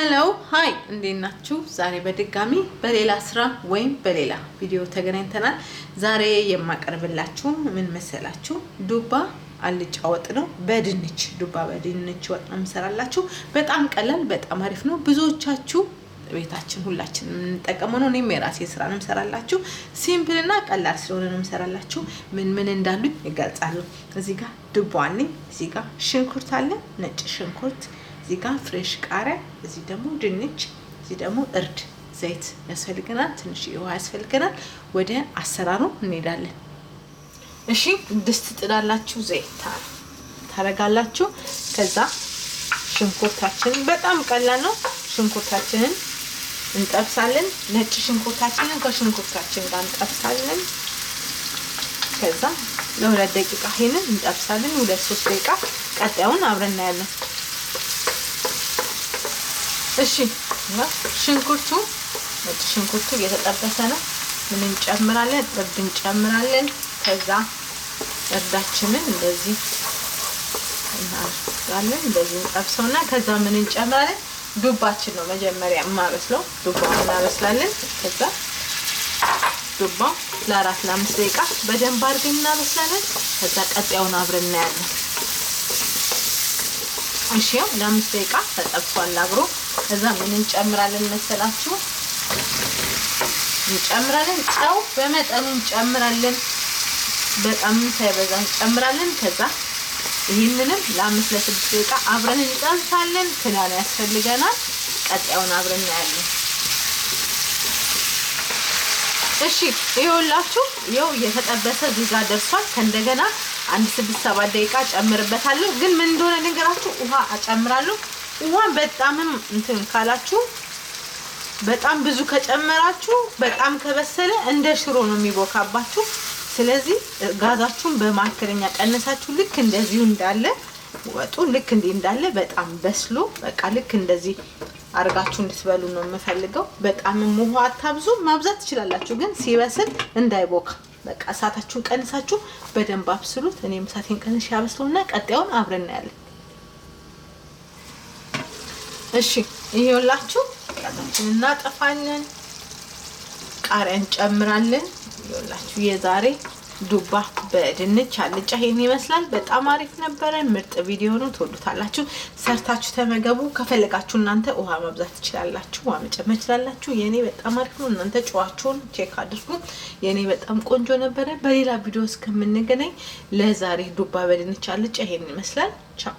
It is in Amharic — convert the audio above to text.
ሄሎ ሃይ እንዴት ናችሁ? ዛሬ በድጋሚ በሌላ ስራ ወይም በሌላ ቪዲዮ ተገናኝተናል። ዛሬ የማቀርብላችሁ ምን መሰላችሁ? ዱባ አልጫ ወጥ ነው። በድንች ዱባ በድንች ወጥ ነው የምሰራላችሁ። በጣም ቀላል በጣም አሪፍ ነው። ብዙዎቻችሁ ቤታችን ሁላችን እንጠቀመው ነው። እኔም የራሴ ስራ ነው የምሰራላችሁ። ሲምፕል እና ቀላል ስለሆነ ነው የምሰራላችሁ። ምን እንዳሉኝ ይገልጻሉ። እዚህ ጋር ዱባ አለኝ፣ እዚህ ጋር ሽንኩርት አለ፣ ነጭ ሽንኩርት፣ እዚህ ጋር ፍሬሽ ቃሪያ፣ እዚህ ደግሞ ድንች፣ እዚህ ደግሞ እርድ፣ ዘይት ያስፈልገናል፣ ትንሽ ውሃ ያስፈልገናል። ወደ አሰራሩ እንሄዳለን። እሺ ድስት ጥዳላችሁ፣ ዘይት ታረጋላችሁ። ከዛ ሽንኩርታችንን በጣም ቀላል ነው። ሽንኩርታችንን እንጠብሳለን። ነጭ ሽንኩርታችንን ከሽንኩርታችን ጋር እንጠብሳለን። ከዛ ለሁለት ደቂቃ ይሄንን እንጠብሳለን። 2-3 ደቂቃ ቀጣዩን አብረን እናያለን። እሺ ሽንኩርቱ ነጭ ሽንኩርቱ እየተጠበሰ ነው። ምን እንጨምራለን? እርድ እንጨምራለን። ከዛ እርዳችንን እንደዚህ እናደርጋለን። እንደዚህ እንጠብሰውና ከዛ ምን እንጨምራለን? ዱባችን ነው መጀመሪያ የማበስለው። ዱባውን እናበስላለን። ከዛ ዱባው ለ4-5 ደቂቃ በደንብ አድርገን እናበስላለን። ከዛ ቀጣዩን አብረን እናያለን። እሺ ለ5 ደቂቃ ተጠብሷል አብሮ። ከዛ ምን እንጨምራለን መሰላችሁ? እንጨምራለን ጨው በመጠኑ እንጨምራለን። በጣም ሳይበዛ እንጨምራለን። ከዛ ይሄንንም ለ5-6 ደቂቃ አብረን እንጠብሳለን። ክዳን ያስፈልገናል። ቀጣዩን አብረን እናያለን። እሺ ይኸውላችሁ ይኸው እየተጠበሰ እዚህ ጋር ደርሷል። ከእንደገና 1-6-7 ደቂቃ ጨምርበታለሁ። ግን ምን እንደሆነ ልንገራችሁ፣ ውሃ አጨምራለሁ። ውሃን በጣምም እንትን ካላችሁ በጣም ብዙ ከጨመራችሁ በጣም ከበሰለ እንደ ሽሮ ነው የሚቦካባችሁ። ስለዚህ ጋዛችሁን በማከለኛ ቀነሳችሁ ልክ እንደዚሁ እንዳለ ወጡ ልክ እንዳለ በጣም በስሎ በቃ ልክ እንደዚህ አርጋችሁ እንድትበሉ ነው የምፈልገው። በጣም ውሃ አታብዙ፣ ማብዛት ትችላላችሁ፣ ግን ሲበስል እንዳይቦካ በቃ እሳታችሁን ቀንሳችሁ በደንብ አብስሉት። እኔም እሳቴን ቀንሼ አበስለውና ቀጣዩን አብረን እናያለን። እሺ ይሄውላችሁ ቃሪያችንን እናጠፋለን። ቃሪያ እንጨምራለን። ይኸውላችሁ የዛሬ ዱባ በድንች አልጫ ይሄን ይመስላል። በጣም አሪፍ ነበር። ምርጥ ቪዲዮ ነው። ትወዱታላችሁ። ሰርታችሁ ተመገቡ። ከፈለጋችሁ እናንተ ውሃ ማብዛት ትችላላችሁ፣ ውሃ መጨመር ትችላላችሁ። የኔ በጣም አሪፍ ነው። እናንተ ጨዋችሁን ቼክ አድርጉ። የኔ በጣም ቆንጆ ነበር። በሌላ ቪዲዮ እስከምንገናኝ ለዛሬ ዱባ በድንች አልጫ ይሄን ይመስላል። ቻው።